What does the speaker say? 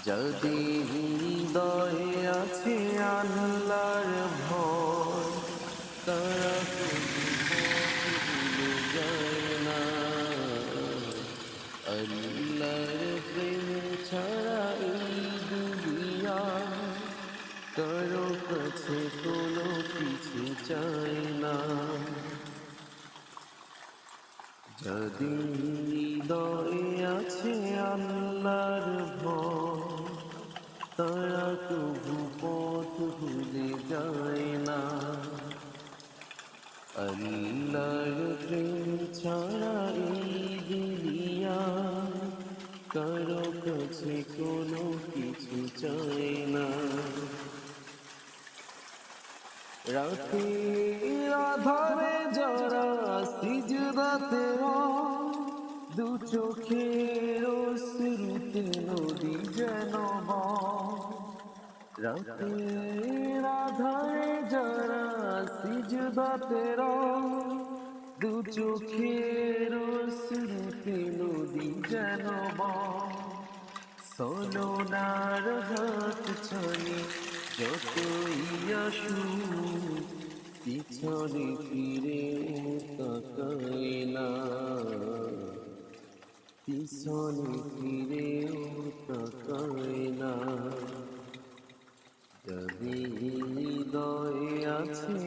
যদি হৃদয়ে আছে আল্লাহর ভয়, তারা কোনো পথ ভুলে যায় না। আল্লাহর প্রেম ছাড়া এই দুনিয়া কারো কাছে কোনো কিছু চায় না। যদি হৃদয়ে আছে আল্লাহর ভয়, তারা তবু পথ ভুলে যায় না। আল্লাহর প্রেম ছাড়া এই দুনিয়া কারো কাছে কোনো কিছু চায় না। রাতের আধারে যারা সিজদাতে দু চোখের অশ্রুতে নদী যেন রাতের আধারে যারা সিজদাতে দু চোখের অশ্রুতে নদী যেন সোনার হাত ছানি যতই আসুক পিছনে ফিরে তাকায় না, পিছনে ফিরে তাকায় না। যদি হৃদয়ে আছে